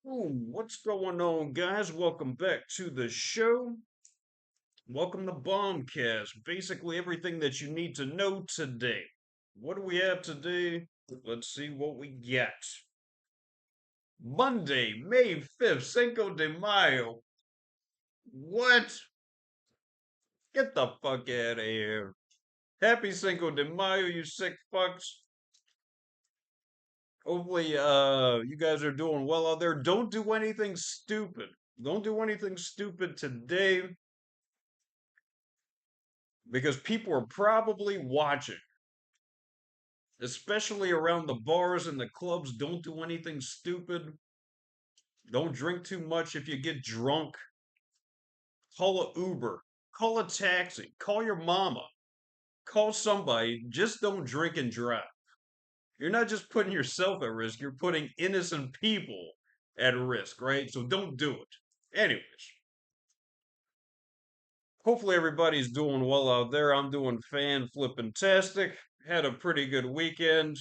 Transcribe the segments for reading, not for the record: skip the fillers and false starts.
What's going on, guys? Welcome back to the show. Welcome to BombCast. Basically, everything that you need to know today. What do we have today? Let's see what we got. Monday, May 5th, Cinco de Mayo. What? Get the fuck out of here. Happy Cinco de Mayo, you sick fucks. Hopefully, you guys are doing well out there. Don't do anything stupid. Don't do anything stupid today because people are probably watching, especially around the bars and the clubs. Don't do anything stupid. Don't drink too much. If you get drunk, call a Uber, call a taxi, call your mama, call somebody. Just don't drink and drive. You're not just putting yourself at risk, you're putting innocent people at risk, right? So don't do it. Anyways, hopefully everybody's doing well out there. I'm doing fan flipping tastic. Had a pretty good weekend.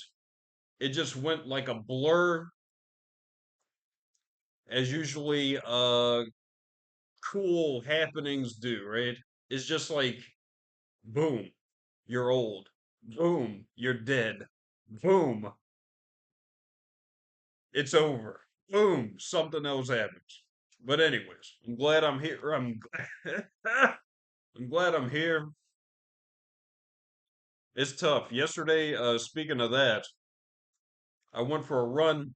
It just went like a blur, as usually cool happenings do, right? It's just like boom, you're old. Boom, you're dead. Boom, it's over. Boom, something else happens. But anyways, I'm glad I'm here. I'm glad I'm here. It's tough. Yesterday, speaking of that, I went for a run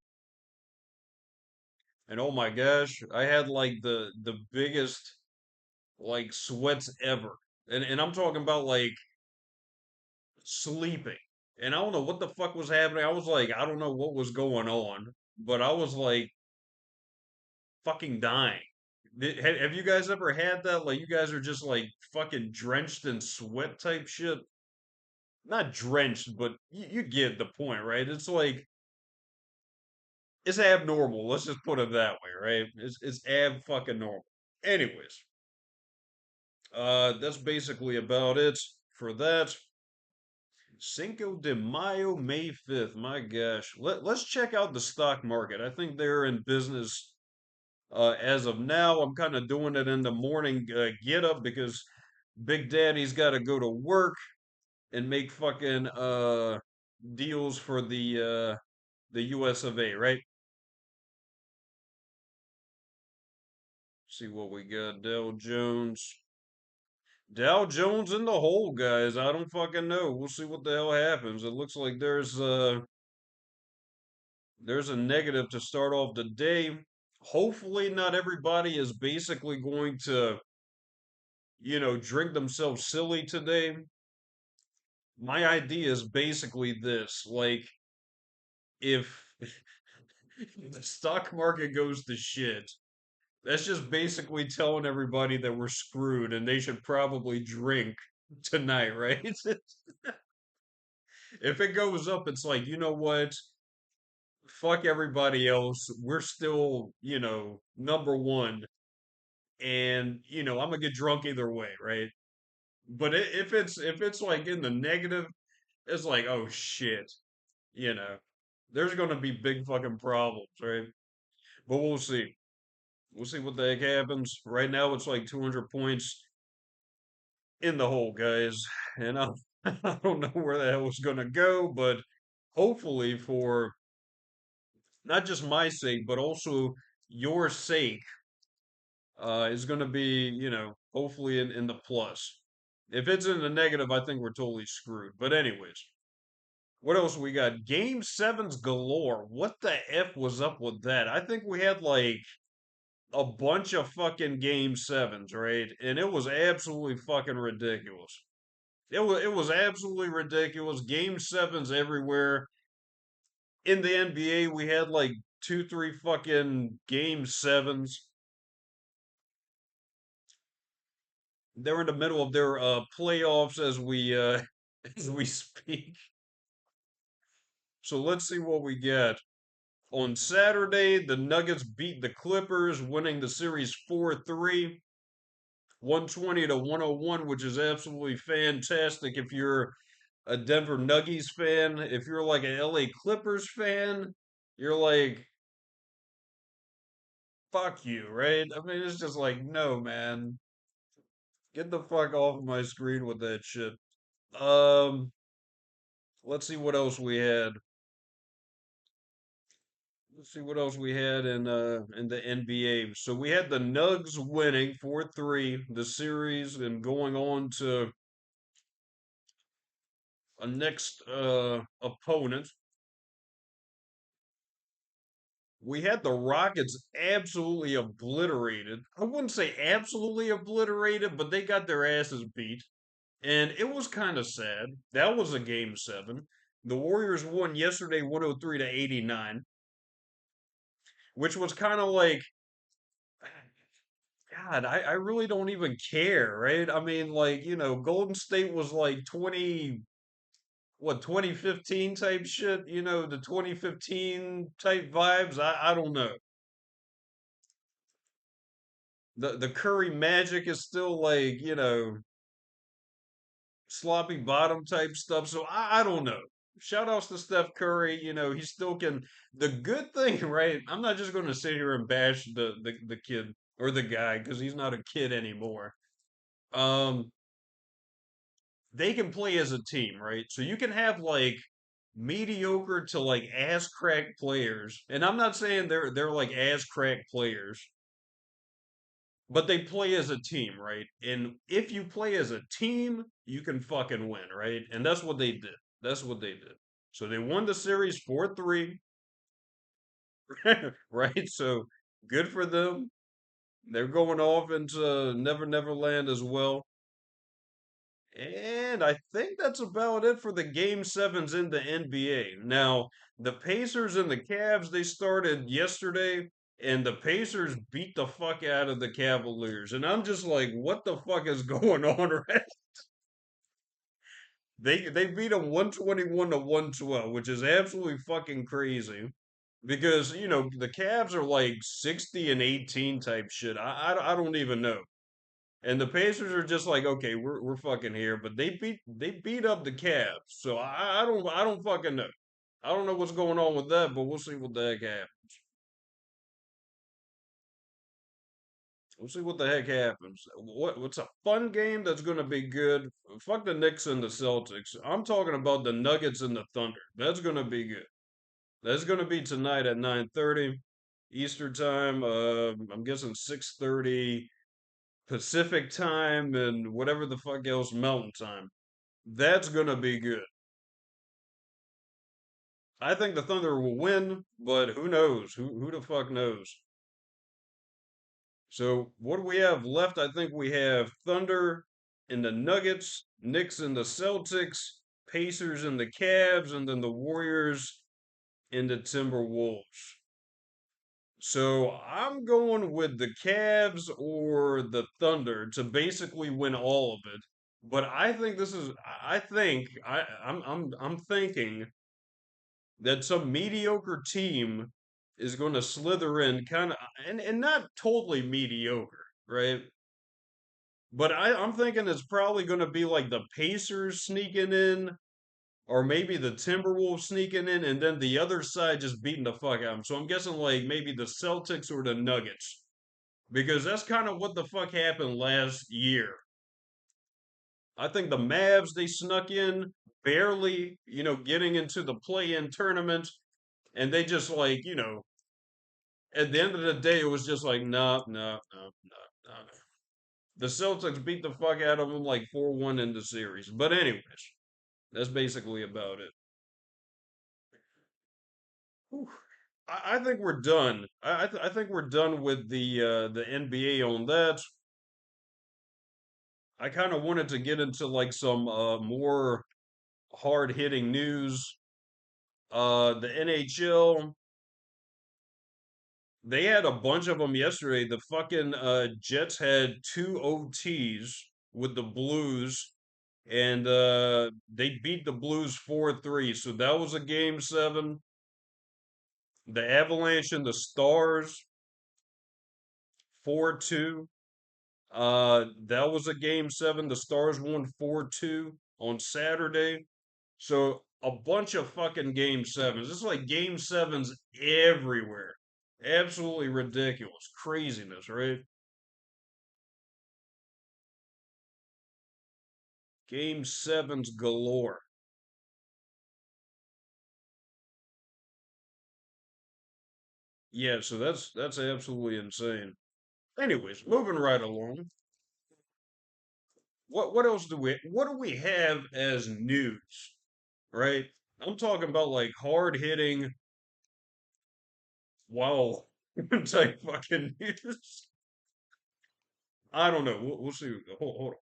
and oh my gosh, I had like the biggest like sweats ever. And I'm talking about like sleeping. And I don't know what the fuck was happening. I was like, I don't know what was going on, but I was like fucking dying. Have you guys ever had that? Like, you guys are just like fucking drenched in sweat type shit? Not drenched, but you get the point, right? It's like, it's abnormal. Let's just put it that way, right? It's ab fucking normal. Anyways, that's basically about it for that. Cinco de Mayo, May 5th. My gosh. Let's check out the stock market. I think they're in business as of now. I'm kind of doing it in the morning get up because Big Daddy's got to go to work and make fucking deals for the US of A, right? See what we got. Dow Jones. Dow Jones in the hole, guys. I don't fucking know. We'll see what the hell happens. It looks like there's a negative to start off the day. Hopefully, not everybody is basically going to, drink themselves silly today. My idea is basically this: like, if the stock market goes to shit, that's just basically telling everybody that we're screwed and they should probably drink tonight, right? If it goes up, it's like, you know what? Fuck everybody else. We're still, number one. And I'm gonna get drunk either way, right? But if it's like in the negative, it's like, oh shit, you know, there's gonna be big fucking problems, right? But we'll see. We'll see what the heck happens. Right now, it's like 200 points in the hole, guys, and I don't know where the hell it's gonna go, but hopefully for not just my sake, but also your sake, is going to be, hopefully in the plus. If it's in the negative, I think we're totally screwed. But anyways, what else we got? Game sevens galore. What the F was up with that? I think we had like a bunch of fucking game sevens, right? And it was absolutely fucking ridiculous. It was absolutely ridiculous. Game sevens everywhere. In the NBA, we had like two, three fucking game sevens. They're in the middle of their playoffs as we as we speak. So let's see what we get. On Saturday, the Nuggets beat the Clippers, winning the series 4-3, 120 to 101, which is absolutely fantastic if you're a Denver Nuggets fan. If you're like an LA Clippers fan, you're like, fuck you, right? I mean, it's just like, no, man, get the fuck off my screen with that shit. Um, let's see what else we had. Let's see what else we had in the NBA. So we had the Nugs winning 4-3 the series and going on to a next opponent. We had the Rockets absolutely obliterated. I wouldn't say absolutely obliterated, but they got their asses beat. And it was kind of sad. That was a game seven. The Warriors won yesterday 103 to 89, which was kind of like, God, I really don't even care, right? I mean, like, Golden State was like 2015 type shit, the 2015 type vibes. I don't know. The Curry Magic is still like, sloppy bottom type stuff. So I don't know. Shout outs to Steph Curry. He still can. The good thing, right? I'm not just going to sit here and bash the kid or the guy because he's not a kid anymore. Um, they can play as a team, right? So you can have like mediocre to like ass crack players, and I'm not saying they're like ass crack players, but they play as a team, right? And if you play as a team, you can fucking win, right? And that's what they did. That's what they did. So they won the series 4-3, right? So good for them. They're going off into Never Never Land as well. And I think that's about it for the game sevens in the NBA. Now, the Pacers and the Cavs, they started yesterday, and the Pacers beat the fuck out of the Cavaliers. And I'm just like, what the fuck is going on, right? They beat them 121 to 112, which is absolutely fucking crazy. Because, the Cavs are like 60 and 18 type shit. I don't even know. And the Pacers are just like, okay, we're fucking here, but they beat up the Cavs. So I don't fucking know. I don't know what's going on with that, but we'll see what the heck happens. We'll see what the heck happens. What's a fun game that's gonna be good? Fuck the Knicks and the Celtics. I'm talking about the Nuggets and the Thunder. That's gonna be good. That's gonna be tonight at 9:30 Eastern time. I'm guessing 6:30 Pacific time and whatever the fuck else Mountain time. That's gonna be good. I think the Thunder will win, but who knows? Who the fuck knows? So what do we have left? I think we have Thunder and the Nuggets, Knicks and the Celtics, Pacers and the Cavs, and then the Warriors and the Timberwolves. So I'm going with the Cavs or the Thunder to basically win all of it. But I think this is I think I'm thinking that some mediocre team is going to slither in kind of and not totally mediocre, right? But I'm thinking it's probably going to be like the Pacers sneaking in, or maybe the Timberwolves sneaking in, and then the other side just beating the fuck out of them. So I'm guessing like maybe the Celtics or the Nuggets, because that's kind of what the fuck happened last year. I think the Mavs they snuck in barely, getting into the play-in tournament, and they just like, at the end of the day, it was just like, no, no, no, no, no. The Celtics beat the fuck out of them like 4-1 in the series. But anyways, that's basically about it. Whew. I think we're done. I think we're done with the NBA on that. I kind of wanted to get into like some more hard hitting news. The NHL, they had a bunch of them yesterday. The fucking Jets had two OTs with the Blues, and they beat the Blues 4-3. So that was a game seven. The Avalanche and the Stars 4-2. That was a game seven. The Stars won 4-2 on Saturday. So a bunch of fucking game sevens. It's like game sevens everywhere. Absolutely ridiculous. Craziness, right? Game sevens galore. Yeah, so that's absolutely insane. Anyways, moving right along. What else do we have as news? Right? I'm talking about like hard hitting, wow, type fucking news. I don't know. We'll see. Hold on.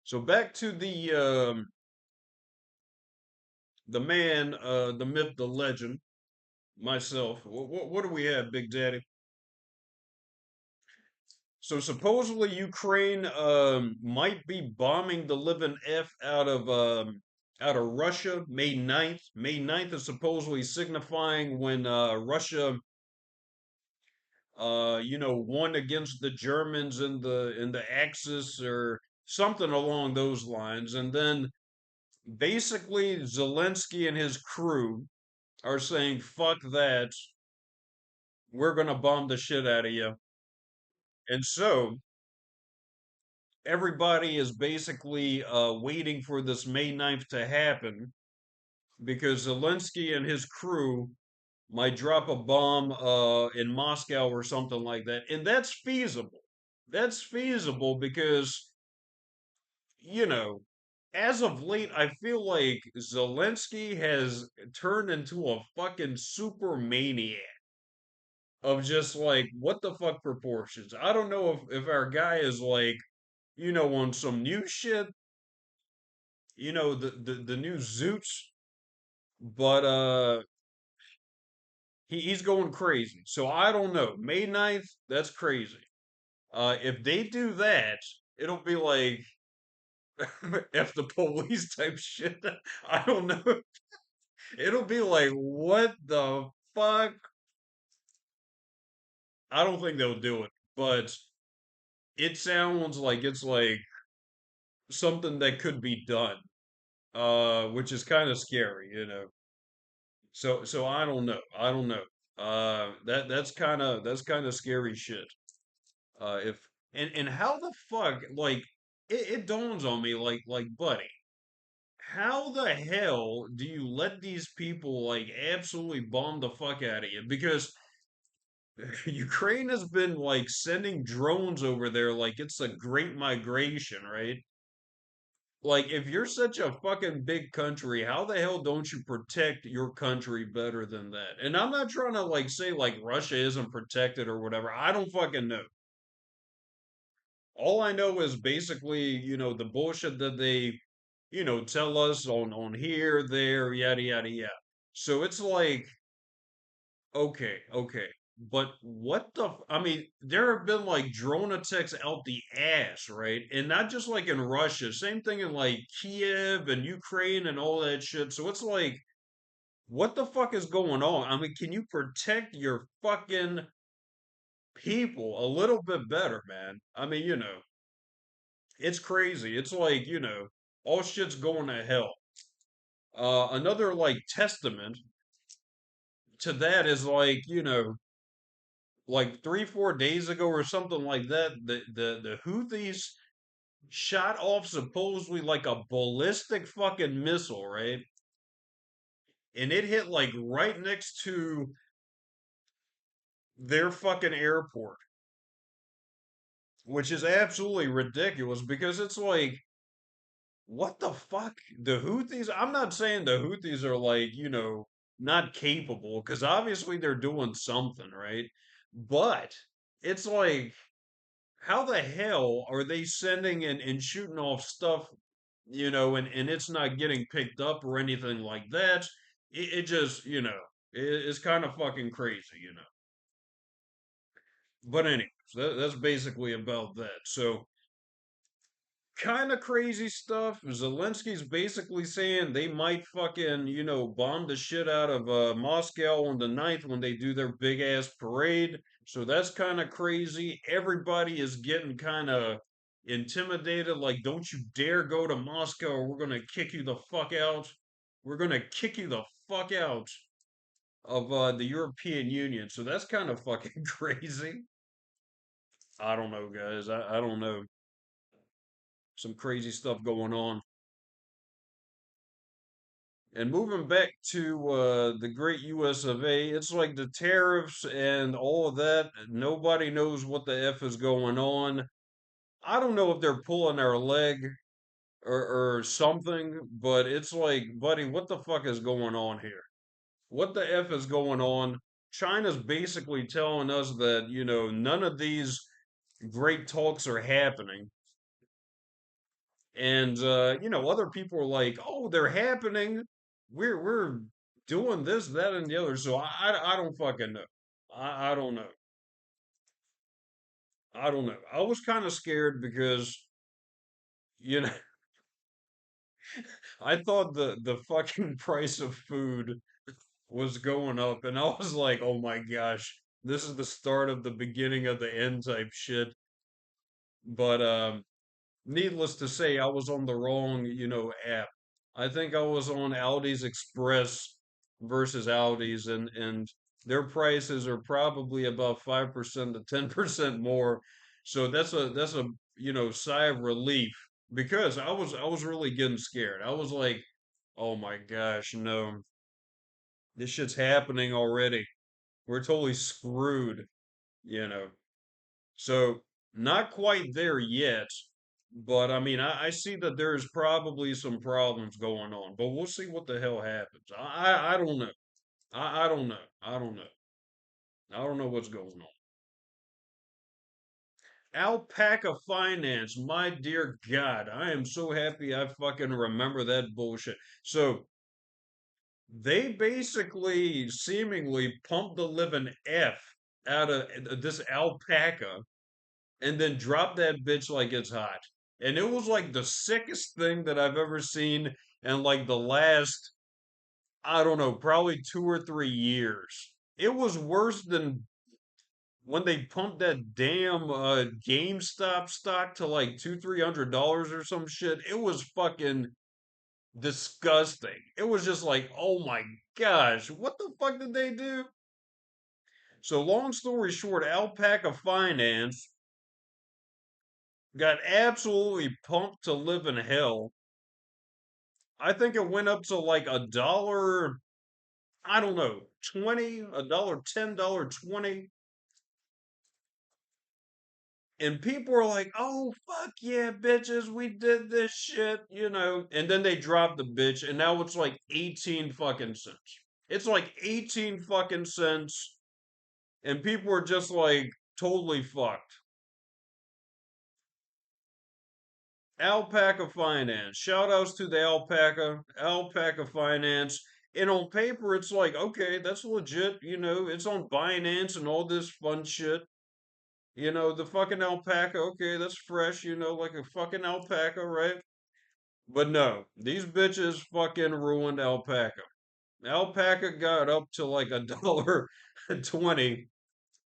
So back to the man, the myth, the legend, myself. What do we have, Big Daddy? So supposedly Ukraine might be bombing the living F out of Russia May 9th. May 9th is supposedly signifying when Russia won against the Germans in the Axis or something along those lines. And then basically Zelensky and his crew are saying, fuck that, we're gonna bomb the shit out of you. And so everybody is basically waiting for this May 9th to happen because Zelensky and his crew might drop a bomb in Moscow or something like that. And that's feasible. That's feasible because, you know, as of late, I feel like Zelensky has turned into a fucking super maniac of just like, what the fuck proportions? I don't know if our guy is like, on some new shit, the new Zoots, but he's going crazy. So I don't know. May 9th, that's crazy. If they do that, it'll be like F the police type shit. I don't know. It'll be like, what the fuck? I don't think they'll do it, but it sounds like it's like something that could be done, which is kind of scary. So I don't know. I don't know. That's kind of scary shit. If and how the fuck like it dawns on me like buddy, how the hell do you let these people like absolutely bomb the fuck out of you? Because Ukraine has been like sending drones over there like it's a great migration, right? Like if you're such a fucking big country, how the hell don't you protect your country better than that? And I'm not trying to like say like Russia isn't protected or whatever. I don't fucking know. All I know is basically, the bullshit that they, tell us on here, there, yada yada yada. So it's like, okay, okay. But I mean, there have been like drone attacks out the ass, right? And not just like in Russia, same thing in like Kiev and Ukraine and all that shit. So it's like, what the fuck is going on? I mean, can you protect your fucking people a little bit better, man? I mean, it's crazy. It's like, all shit's going to hell. Another like testament to that is like, like 3, 4 days ago or something like that, the Houthis shot off supposedly like a ballistic fucking missile, right? And it hit like right next to their fucking airport, which is absolutely ridiculous because it's like, what the fuck? The Houthis? I'm not saying the Houthis are like, not capable, because obviously they're doing something, right? But it's like, how the hell are they sending and shooting off stuff, and it's not getting picked up or anything like that? It just, it's kind of fucking crazy. But anyways, that's basically about that. So kind of crazy stuff. Zelensky's basically saying they might fucking, bomb the shit out of Moscow on the 9th when they do their big ass parade. So that's kind of crazy. Everybody is getting kind of intimidated, like, don't you dare go to Moscow or we're gonna kick you the fuck out. We're gonna kick you the fuck out of the European Union. So that's kind of fucking crazy. I don't know, guys. I don't know. Some crazy stuff going on. And moving back to the great US of A, it's like the tariffs and all of that. Nobody knows what the F is going on. I don't know if they're pulling our leg or something, but it's like, buddy, what the fuck is going on here? What the F is going on? China's basically telling us that, none of these great talks are happening. And other people are like, "Oh, they're happening. We're doing this, that, and the other." So I don't fucking know. I don't know. I don't know. I was kind of scared because you know I thought the fucking price of food was going up, and I was like, "Oh my gosh, this is the start of the beginning of the end type shit." But needless to say, I was on the wrong, app. I think I was on Audi's Express versus Audi's, and their prices are probably about 5% to 10% more. So that's a sigh of relief because I was really getting scared. I was like, oh my gosh, no, this shit's happening already. We're totally screwed, you know. So not quite there yet, but I mean, I see that there's probably some problems going on, but we'll see what the hell happens. I don't know. I don't know. I don't know. I don't know what's going on. Alpaca Finance, my dear God, I am so happy I fucking remember that bullshit. So they basically seemingly pumped the living F out of this alpaca and then drop that bitch like it's hot. And it was like the sickest thing that I've ever seen in like the last, I don't know, probably 2 or 3 years. It was worse than when they pumped that damn GameStop stock to like $200-300 or some shit. It was fucking disgusting. It was just like, oh my gosh, what the fuck did they do? So long story short, Alpaca Finance got absolutely pumped to live in hell. I think it went up to like a dollar, I don't know, 20, a dollar 10, dollar 20. And people are like, oh, fuck yeah, bitches, we did this shit. And then they dropped the bitch, and now it's like 18 fucking cents. It's like 18 fucking cents, and people are just like totally fucked. Alpaca Finance. Shout outs to the Alpaca Finance. And on paper, it's like, okay, that's legit. It's on Binance and all this fun shit. The fucking alpaca, okay, that's fresh, like a fucking alpaca, right? But no, these bitches fucking ruined alpaca. Alpaca got up to like a dollar 20,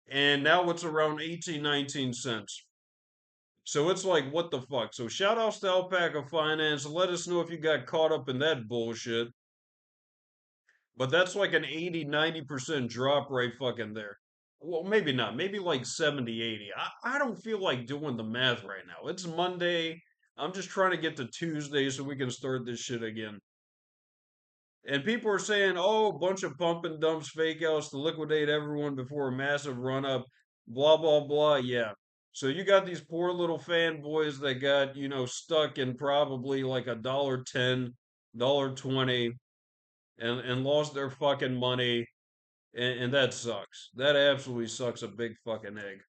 and now it's around 18, 19 cents. So it's like, what the fuck? So shout outs to Alpaca Finance. Let us know if you got caught up in that bullshit. But that's like an 80, 90% drop right fucking there. Well, maybe not. Maybe like 70, 80. I don't feel like doing the math right now. It's Monday. I'm just trying to get to Tuesday so we can start this shit again. And people are saying, oh, a bunch of pump and dumps fake outs to liquidate everyone before a massive run up, blah, blah, blah. Yeah. So you got these poor little fanboys that got, stuck in probably like a dollar 10, dollar 20 and lost their fucking money. And that sucks. That absolutely sucks a big fucking egg.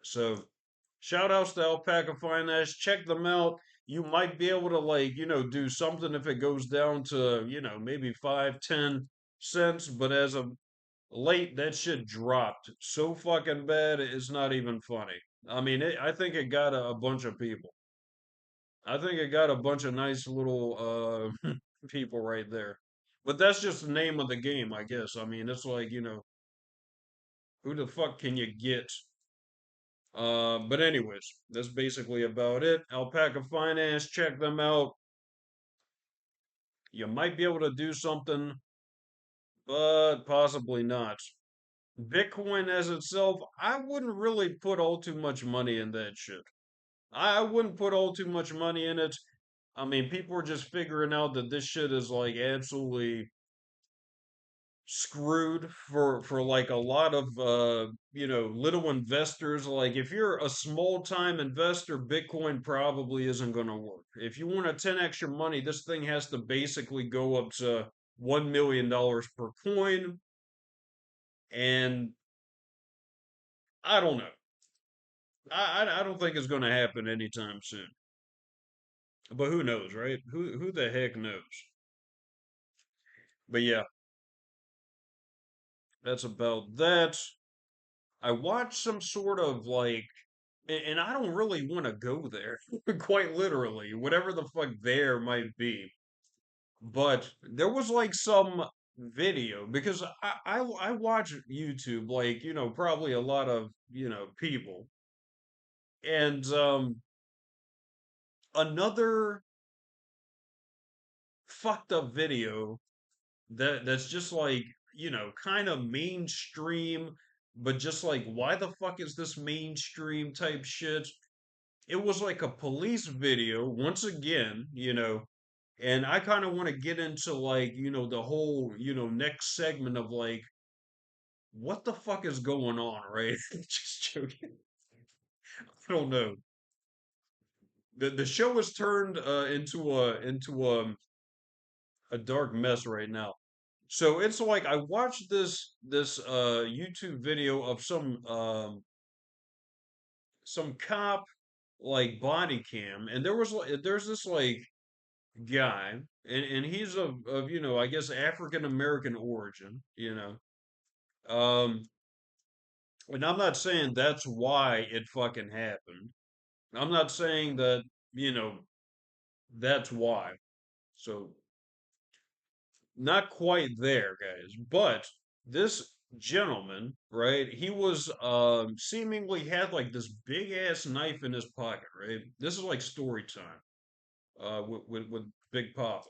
So shout outs to Alpaca Finance. Check them out. You might be able to like, do something if it goes down to, maybe 5, 10 cents. But as of late, that shit dropped so fucking bad, it's not even funny. I mean, I think it got a bunch of people. I think it got a bunch of nice little people right there. But that's just the name of the game, I guess. I mean, it's like, who the fuck can you get? But anyways, that's basically about it. Alpaca Finance, check them out. You might be able to do something, but possibly not. Bitcoin as itself, I wouldn't really put all too much money in that shit. I wouldn't put all too much money in it. I mean, people are just figuring out that this shit is like absolutely screwed for like a lot of little investors. Like if you're a small time investor, Bitcoin probably isn't going to work. If you want to 10x your money, this thing has to basically go up to $1 million per coin, and I don't know. I don't think it's going to happen anytime soon. But who knows, right? Who the heck knows? But yeah, that's about that. I watched some sort of like, and I don't really want to go there, quite literally, whatever the fuck there might be. But there was like some video because I watch YouTube like probably a lot of people, and another fucked up video that's just like kind of mainstream, but just like why the fuck is this mainstream type shit. It was like a police video once again, and I kind of want to get into like the whole next segment of like what the fuck is going on, right? Just joking. I don't know. The show has turned into a dark mess right now. So it's like I watched this YouTube video of some cop like body cam, and there's this like guy, and he's of I guess African American origin, and I'm not saying that's why it fucking happened. I'm not saying that you know that's why. So not quite there, guys. But this gentleman, right? He was seemingly had like this big ass knife in his pocket, right? This is like story time with Big Papa.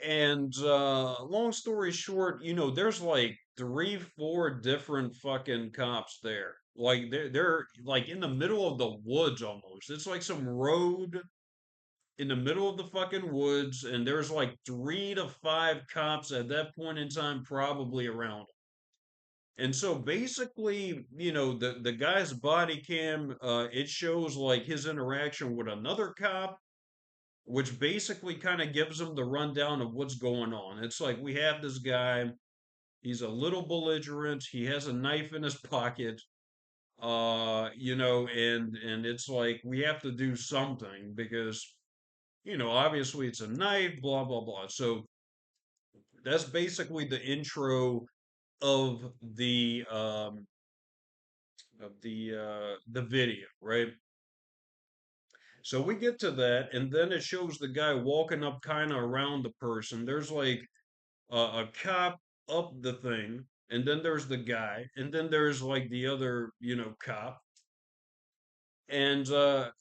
And long story short, there's like three, four different fucking cops there. Like they're like in the middle of the woods almost. It's like some road in the middle of the fucking woods, and there's like 3 to 5 cops at that point in time probably around. And so basically, the guy's body cam, it shows like his interaction with another cop, which basically kind of gives him the rundown of what's going on. It's like we have this guy, he's a little belligerent, he has a knife in his pocket, and it's like we have to do something because obviously it's a knife, blah blah blah. So that's basically the intro of the video, right? So we get to that, and then it shows the guy walking up kind of around the person. There's like a cop up the thing, and then there's the guy, and then there's like the other, cop. And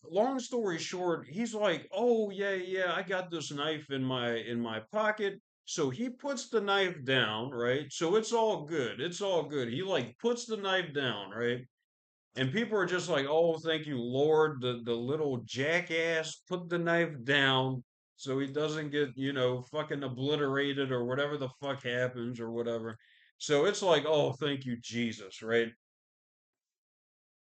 long story short, he's like, "Oh yeah, yeah, I got this knife in my pocket." So he puts the knife down, right? So it's all good. It's all good. He like puts the knife down, right? And people are just like, "Oh, thank you, Lord." The little jackass put the knife down so he doesn't get, fucking obliterated or whatever the fuck happens or whatever. So it's like, "Oh, thank you, Jesus," right?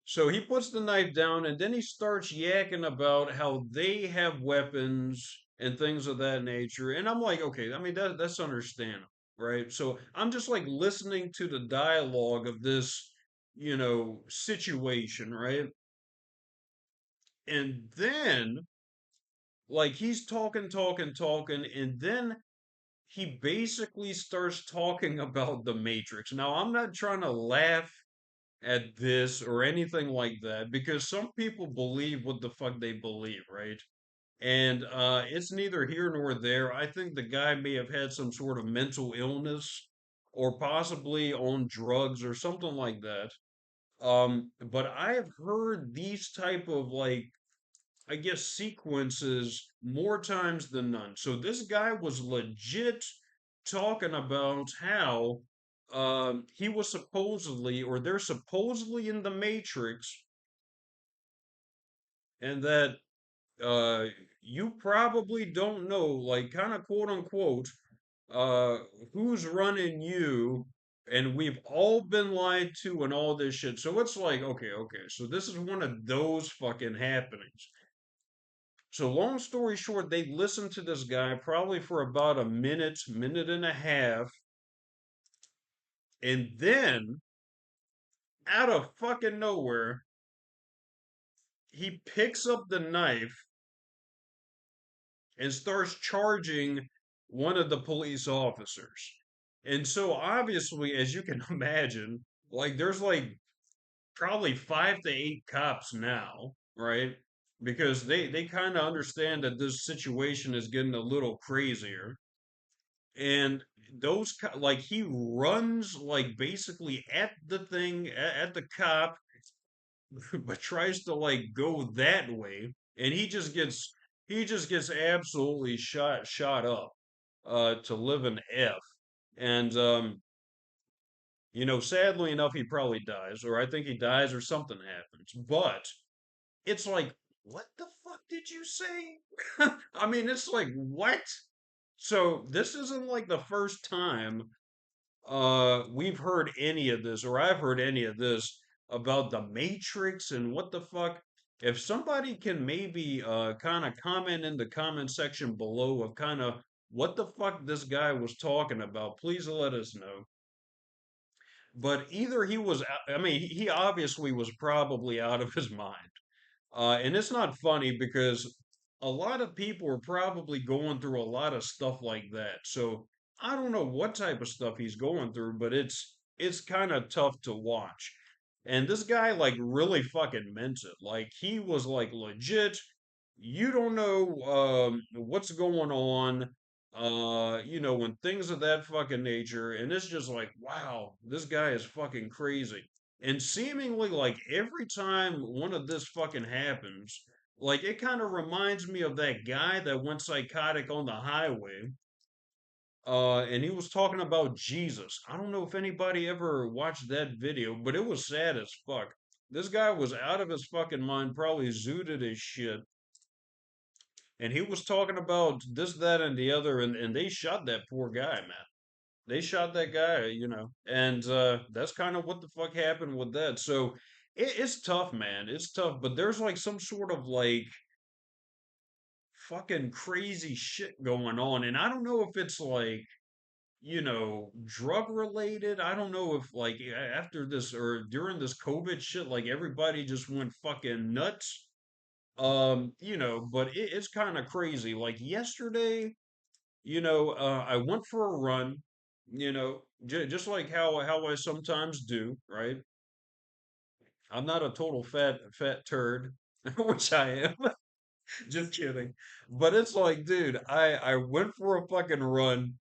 So he puts the knife down and then he starts yakking about how they have weapons and things of that nature. And I'm like, okay, I mean that's understandable, right? So I'm just like listening to the dialogue of this, situation, right? And then like he's talking, talking, talking, and then he basically starts talking about the Matrix. Now, I'm not trying to laugh at this or anything like that because some people believe what the fuck they believe, right? And it's neither here nor there. I think the guy may have had some sort of mental illness or possibly on drugs or something like that. But I have heard these type of like, I guess, sequences more times than none. So this guy was legit talking about how he was supposedly, or they're supposedly in the Matrix, and that uh, you probably don't know, like, kind of quote unquote, uh, who's running you, and we've all been lied to and all this shit. So it's like, okay, so this is one of those fucking happenings. So long story short, they listened to this guy probably for about a minute, minute and a half, and then out of fucking nowhere, he picks up the knife and starts charging one of the police officers. And so obviously, as you can imagine, like there's like probably 5 to 8 cops now, right? Because they kind of understand that this situation is getting a little crazier. And like he runs like basically at the thing at the cop, but tries to like go that way, and he just gets absolutely shot up to live an F. And sadly enough, he probably dies, or I think he dies, or something happens. But it's like, what the fuck did you say? I mean, it's like, what? So this isn't like the first time we've heard any of this, or I've heard any of this about the Matrix and what the fuck. If somebody can maybe kind of comment in the comment section below of kind of what the fuck this guy was talking about, please let us know. But either he was, I mean, he obviously was probably out of his mind. And it's not funny because a lot of people are probably going through a lot of stuff like that. So I don't know what type of stuff he's going through, but it's kind of tough to watch. And this guy like really fucking meant it. Like he was like legit. You don't know what's going on. When things of that fucking nature, and it's just like, wow, this guy is fucking crazy. And seemingly, like every time one of this fucking happens, like it kind of reminds me of that guy that went psychotic on the highway. And he was talking about Jesus. I don't know if anybody ever watched that video, but it was sad as fuck. This guy was out of his fucking mind, probably zooted as shit. And he was talking about this, that, and the other, and they shot that poor guy, man. They shot that guy, and that's kind of what the fuck happened with that. So it's tough, man. It's tough, but there's like some sort of like fucking crazy shit going on, and I don't know if it's like drug related. I don't know if like after this or during this COVID shit, like everybody just went fucking nuts. But it's kind of crazy. Like yesterday. I went for a run, just like how I sometimes do, right? I'm not a total fat turd, which I am. Just kidding. But it's like, dude, I went for a fucking run,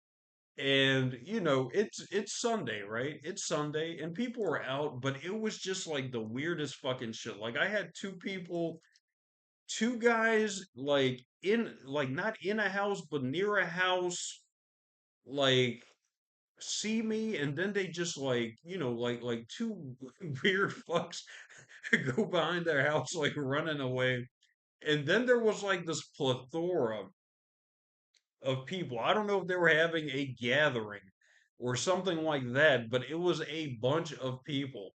and it's Sunday, right? It's Sunday and people were out, but it was just like the weirdest fucking shit. Like I had two guys like in like not in a house but near a house, like see me, and then they just like like two weird fucks go behind their house like running away. And then there was like this plethora of people. I don't know if they were having a gathering or something like that, but it was a bunch of people.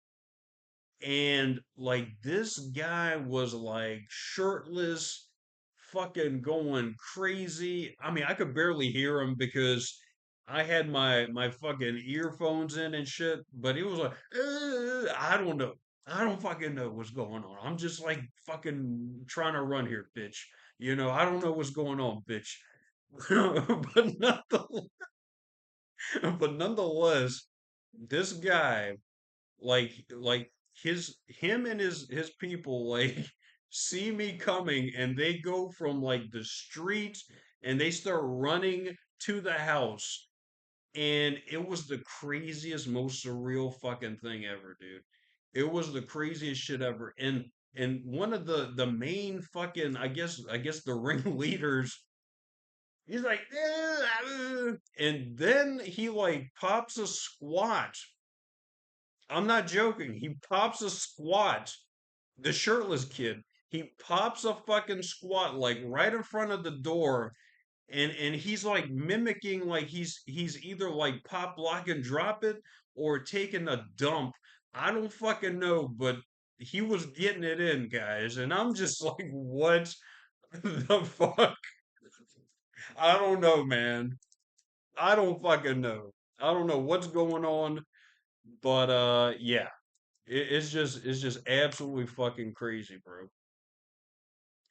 And like this guy was like shirtless, fucking going crazy. I mean, I could barely hear him because I had my fucking earphones in and shit. But he was like, I don't know. I don't fucking know what's going on. I'm just like fucking trying to run here, bitch. I don't know what's going on, bitch. but nonetheless, but nonetheless, this guy like him and his people like see me coming, and they go from like the street and they start running to the house, and it was the craziest, most surreal fucking thing ever, dude. It was the craziest shit ever. And one of the main fucking I guess the ringleaders, he's like, and then he like pops a squat. I'm not joking. He pops a squat. The shirtless kid. He pops a fucking squat like right in front of the door, and he's like mimicking like he's either like pop lock and drop it or taking a dump. I don't fucking know, but he was getting it in, guys, and I'm just like, what the fuck? I don't know, man. I don't fucking know. I don't know what's going on, but yeah, it's just absolutely fucking crazy, bro.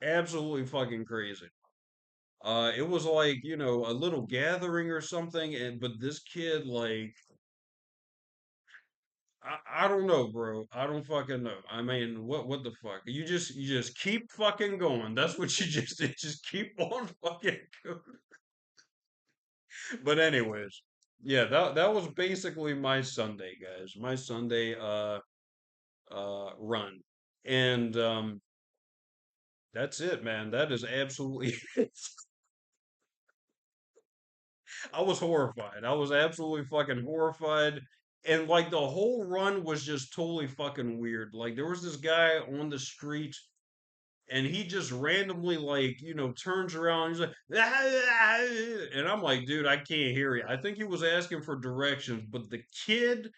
Absolutely fucking crazy. It was like, a little gathering or something, and but this kid, like, I don't know, bro. I don't fucking know. I mean, what the fuck? You just keep fucking going. That's what you just did. Just keep on fucking going. But anyways, yeah, that was basically my Sunday, guys. My Sunday run. And that's it, man. That is absolutely I was horrified. I was absolutely fucking horrified. And like the whole run was just totally fucking weird. Like there was this guy on the street and he just randomly like, turns around. He's like, and I'm like, dude, I can't hear you. I think he was asking for directions, but the kid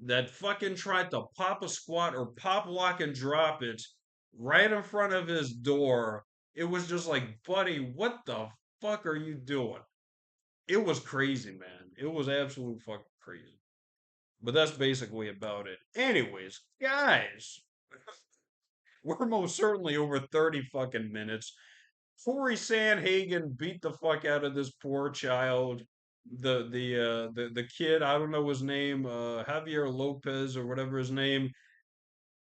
that fucking tried to pop a squat or pop lock and drop it right in front of his door, it was just like, buddy, what the fuck are you doing? It was crazy, man. It was absolute fucking crazy. But that's basically about it. Anyways, guys, we're most certainly over 30 fucking minutes. Corey Sanhagen beat the fuck out of this poor child. The kid, I don't know his name, Javier Lopez or whatever his name.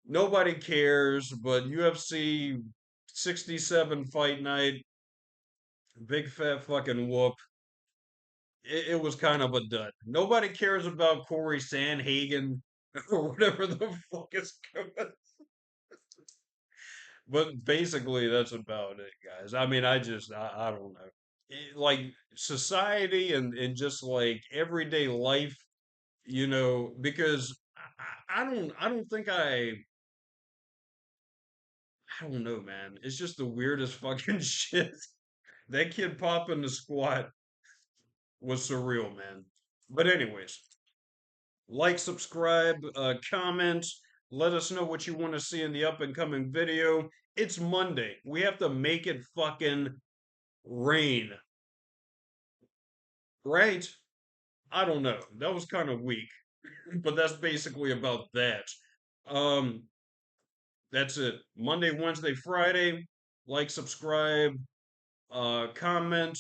Nobody cares, but UFC 67 fight night, big fat fucking whoop. It was kind of a dud. Nobody cares about Corey Sanhagen or whatever the fuck is going. But basically, that's about it, guys. I mean, I don't know. Like society and just like everyday life, because I don't think I don't know, man. It's just the weirdest fucking shit. That kid popping the squat was surreal, man. But anyways, like, subscribe, comment. Let us know what you want to see in the up and coming video. It's Monday. We have to make it fucking rain, right? I don't know. That was kind of weak, but that's basically about that. Um, that's it. Monday, Wednesday, Friday. Like, subscribe, comment,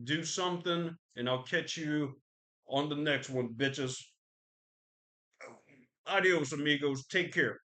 do something, and I'll catch you on the next one, bitches. Adios, amigos. Take care.